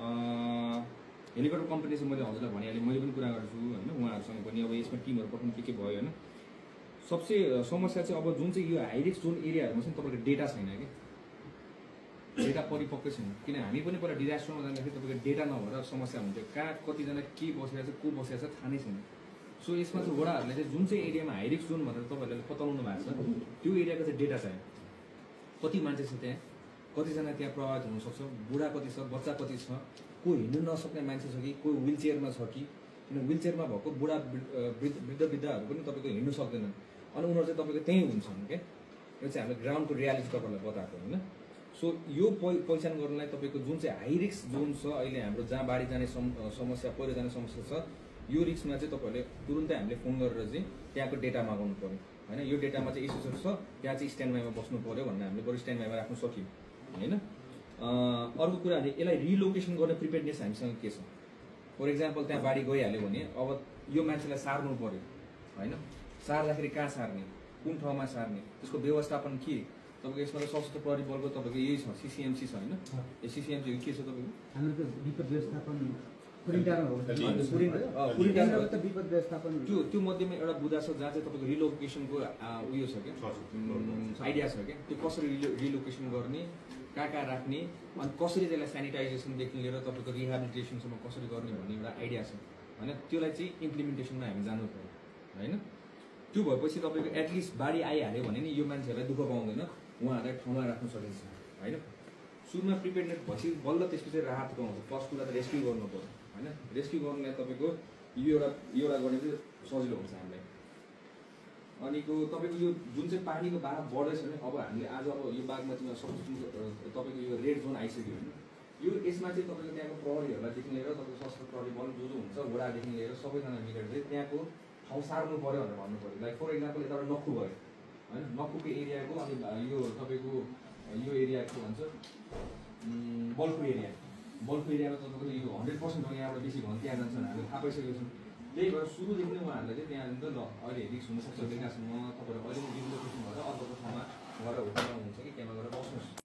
Helicopter company चाहिँ मैले हजुरलाई भनिहालेँ, मैले पनि कुरा गर्छु होइन उहाँहरूसँग पनि। अब यसमा टिमहरू पठाउनु के भयो होइन। सबसे समस्या चाहिँ अब जुन चाहिँ यो हाई रिस्क जोन एरियाहरूमा चाहिँ तपाईँको डेटा छैन कि, डेटा परिपक्व छैन। किन हामी पनि पहिला डिजास्टरमा जाँदाखेरि तपाईँको डेटा नभएर समस्या हुन्थ्यो, कहाँ कतिजना के बसेको छ को बसेको छ थाहा नै छैन। सो यसमा चाहिँ वडाहरूले चाहिँ जुन चाहिँ एरियामा हाई रिस्क जोन भनेर तपाईँहरूले बताउनु भएको छ त्यो एरियाको चाहिँ डेटा चाहियो। कति मान्छे छ त्यहाँ, कतिजना त्यहाँ प्रभावित हुनसक्छ, बुढा कति छ, बच्चा कति छ, को हिँड्नु नसक्ने मान्छे छ कि, कोही विल चेयरमा छ कि। किन विल चेयरमा भएको बुढा वृद्धहरू पनि तपाईँको हिँड्नु सक्दैनन् अनि उनीहरू चाहिँ तपाईँको त्यहीँ हुन्छन् क्या। यो चाहिँ हामीले ग्राउन्डको रियालिटी तपाईँहरूलाई बताएको होइन। सो यो पहिचान गर्नलाई तपाईँको जुन चाहिँ हाई रिस्क जोन छ अहिले हाम्रो, जहाँ बाढी जाने समस्या, पहिरो जाने समस्या छ, यो रिस्कमा चाहिँ तपाईँहरूले तुरुन्तै हामीले फोन गरेर चाहिँ त्यहाँको डेटा मागाउनु पऱ्यो होइन। यो डेटामा चाहिँ इस्युसहरू छ, त्यहाँ चाहिँ स्ट्यान्ड बाईमा बस्नु पऱ्यो भनेर हामीले बरु स्ट्यान्ड बाईमा राख्नु सक्यौँ होइन। अर्को कुरा भने यसलाई रिलोकेसन गर्ने प्रिपेयर्डनेस हामीसँग के छ। फर इक्जाम्पल त्यहाँ बाढी गइहाल्यो भने अब यो मान्छेलाई सार्नु पऱ्यो होइन। सार्दाखेरि कहाँ सार्ने, कुन ठाउँमा सार्ने, त्यसको व्यवस्थापन के। तपाईँको यसमा त सशस्त्र प्रहरी बलको तपाईँको यही छ, सिसिएमसी छ होइन। यो सिसिएमसी के छ तपाईँको हाम्रो त विपद व्यवस्थापन त्यो मध्येमा एउटा बुझा छ जहाँ चाहिँ तपाईँको रिलोकेसनको उयो छ क्या, आइडिया छ क्या। त्यो कसरी रिलोकेसन गर्ने, कहाँ राख्ने, अनि कसरी त्यसलाई सेनिटाइजेसनदेखि लिएर तपाईँको रिहेबिलिटेसनसम्म कसरी गर्ने भन्ने एउटा आइडिया छ होइन। त्यसलाई चाहिँ इम्प्लिमेन्टेसनमा हामी जानु पर्यो होइन। त्यो भएपछि तपाईँको एटलिस्ट बाढी आइहाल्यो भने नि यो मान्छेहरूलाई दुःख पाउँदैन, उहाँहरूलाई ठाउँमा राख्न सकिन्छ होइन। सुरुमा प्रिपेयर्डनेस पछि बल्ल त्यसपछि राहतको आउँछ। फर्स्ट कुरा त रेस्क्यु गर्नु पर्यो होइन। रेस्क्यु गर्नुलाई तपाईँको यो एउटा गर्ने चाहिँ सजिलो हुन्छ हामीलाई। अनिको तपाईँको यो जुन चाहिँ पानीको बहाव बढ्दैछ भने अब हामीले आज अब यो बागमतीमा तपाईँको यो रेड जोन आइसक्यो होइन। यो यसमा चाहिँ तपाईँको त्यहाँको प्रहरीहरूलाईदेखि लिएर तपाईँको सशस्त्र प्रहरी बल जो हुन्छ वडादेखि लिएर सबैजना मिलेर चाहिँ त्यहाँको ठाउँ सार्नु पऱ्यो भनेर भन्नु पऱ्यो। लाइक फर इक्जाम्पल यताबाट नक्खु भयो होइन, नक्खुको एरियाको अनि यो तपाईँको यो एरिया के भन्छ बल्खु एरियामा तपाईँको यो 100% हो, यहाँबाट बेसी भयो त्यहाँ जान्छन् हामीले थाहा पाइसकेको छौँ। त्यही भएर सुरुदेखि नै उहाँहरूले चाहिँ त्यहाँ त ल अहिले रिक्स हुनसक्छ बेलासम्म तपाईँहरू अहिले रिलोकेसन भएर अर्को ठाउँमा गएर होटलमा हुन्छ कि त्यहाँ गएर बस्नुहोस्